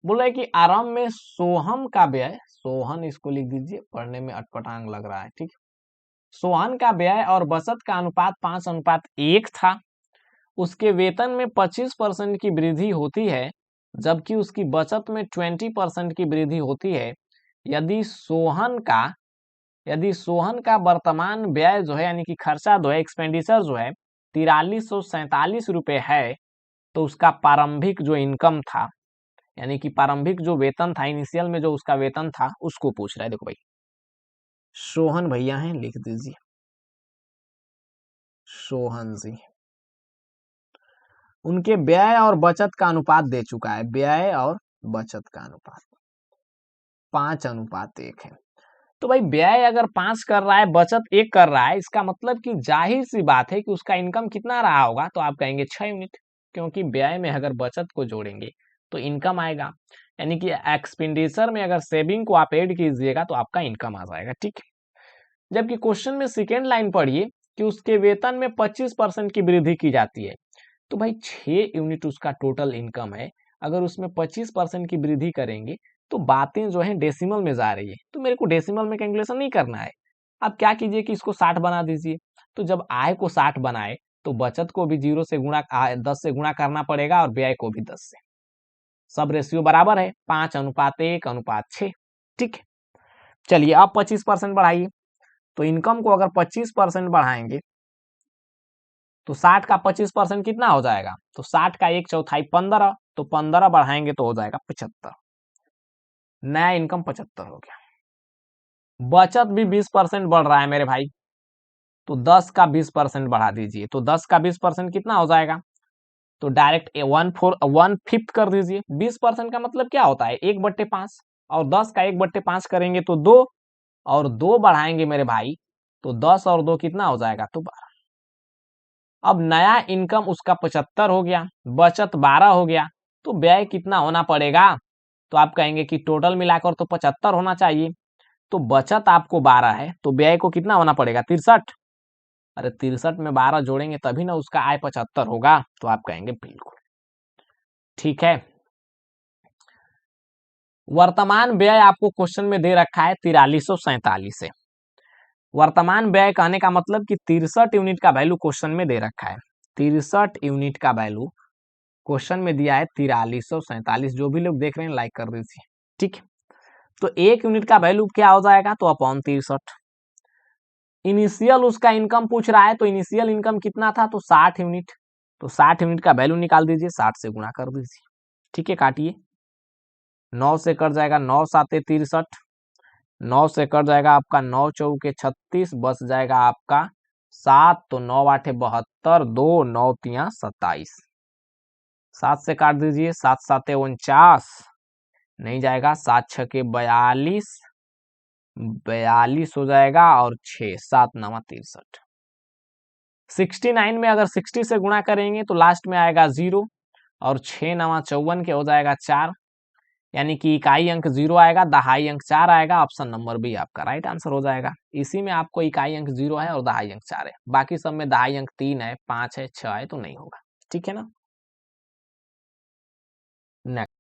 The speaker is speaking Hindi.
बोल रहा है कि आरंभ में सोहम का व्यय, सोहन इसको लिख दीजिए, पढ़ने में अटपटांग लग रहा है, ठीक। सोहन का व्यय और बचत का अनुपात 5:1 था। उसके वेतन में 25% की वृद्धि होती है, जबकि उसकी बचत में 20% की वृद्धि होती है। यदि सोहन का वर्तमान व्यय जो है यानी कि खर्चा जो है, एक्सपेंडिचर जो है 4347 रुपए है, तो उसका प्रारंभिक जो इनकम था यानी कि प्रारंभिक जो वेतन था, इनिशियल में जो उसका वेतन था, उसको पूछ रहा है। देखो भाई, सोहन भैया हैं, लिख दीजिए सोहन जी। उनके व्यय और बचत का अनुपात दे चुका है, व्यय और बचत का अनुपात 5:1 है। तो भाई व्यय अगर 5 कर रहा है, बचत 1 कर रहा है, इसका मतलब कि जाहिर सी बात है कि उसका इनकम कितना रहा होगा, तो आप कहेंगे 6 यूनिट, क्योंकि व्यय में अगर बचत को जोड़ेंगे तो इनकम आएगा। यानी कि एक्सपेंडिचर में अगर सेविंग को आप ऐड कीजिएगा तो आपका इनकम आ जाएगा, ठीक है। जबकि क्वेश्चन में सेकेंड लाइन पढ़िए कि उसके वेतन में 25% की वृद्धि की जाती है। तो भाई 6 यूनिट उसका टोटल इनकम है, अगर उसमें 25% की वृद्धि करेंगे तो बातें जो है डेसिमल में जा रही है, तो मेरे को डेसिमल में कैलकुलेशन नहीं करना है। आप क्या कीजिए कि इसको 60 बना दीजिए। तो जब आय को 60 बनाए तो बचत को भी 0 से गुणा 10 से गुणा करना पड़ेगा और व्यय को भी 10 से। सब रेशियो बराबर है, 5:1:6, ठीक है। चलिए अब 25% बढ़ाइए। तो इनकम को अगर 25% बढ़ाएंगे तो 60 का 25% कितना हो जाएगा, तो 60 का 1/4 15, तो 15 बढ़ाएंगे तो हो जाएगा 75। नया इनकम 75 हो गया। बचत भी 20% बढ़ रहा है मेरे भाई, तो 10 का 20% बढ़ा दीजिए, तो 10 का 20% कितना हो जाएगा, तो डायरेक्ट 1/5 कर दीजिए। 20% का मतलब क्या होता है, 1/5, और 10 का 1/5 करेंगे तो 2, और 2 बढ़ाएंगे मेरे भाई तो 10 और 2 कितना हो जाएगा, तो 12। अब नया इनकम उसका 75 हो गया, बचत 12 हो गया, तो व्यय कितना होना पड़ेगा, तो आप कहेंगे कि टोटल मिलाकर तो 75 होना चाहिए। तो बचत आपको 12 है, तो व्यय को कितना होना पड़ेगा, 63। अरे 63 में 12 जोड़ेंगे तभी ना उसका आय 75 होगा, तो आप कहेंगे बिल्कुल ठीक है। वर्तमान व्यय आपको क्वेश्चन में दे रखा है 4347 है। वर्तमान व्यय कहने का मतलब कि 63 यूनिट का वैल्यू क्वेश्चन में दे रखा है। 63 यूनिट का वैल्यू क्वेश्चन में दिया है 4347। जो भी लोग देख रहे हैं लाइक कर दीजिए, ठीक है। तो 1 यूनिट का वैल्यू क्या हो जाएगा, तो अपॉन 63। इनिशियल उसका इनकम पूछ रहा है, तो इनिशियल इनकम कितना था, तो 60 यूनिट, तो 60 यूनिट का वैल्यू निकाल दीजिए, 60 से गुणा कर दीजिए, ठीक है। काटिए, 9 से कट जाएगा, 9 7 63, 9 से कट जाएगा आपका 9 चौके 36, बच जाएगा आपका 7, तो 9 8 72, 2 9 3 27, 7 से काट दीजिए, 7 7 49, नहीं जाएगा, 7 6 42, 42 हो जाएगा, और 6 7 9 63। 69 में अगर 60 से गुणा करेंगे तो लास्ट में आएगा 0, और 6 9 54 के हो जाएगा 4, यानी कि इकाई अंक 0 आएगा, दहाई अंक 4 आएगा। ऑप्शन नंबर बी आपका राइट आंसर हो जाएगा। इसी में आपको इकाई अंक 0 है और दहाई अंक 4 है, बाकी सब में दहाई अंक 3 है, 5 है, 6 है, तो नहीं होगा, ठीक है ना। नेक्स्ट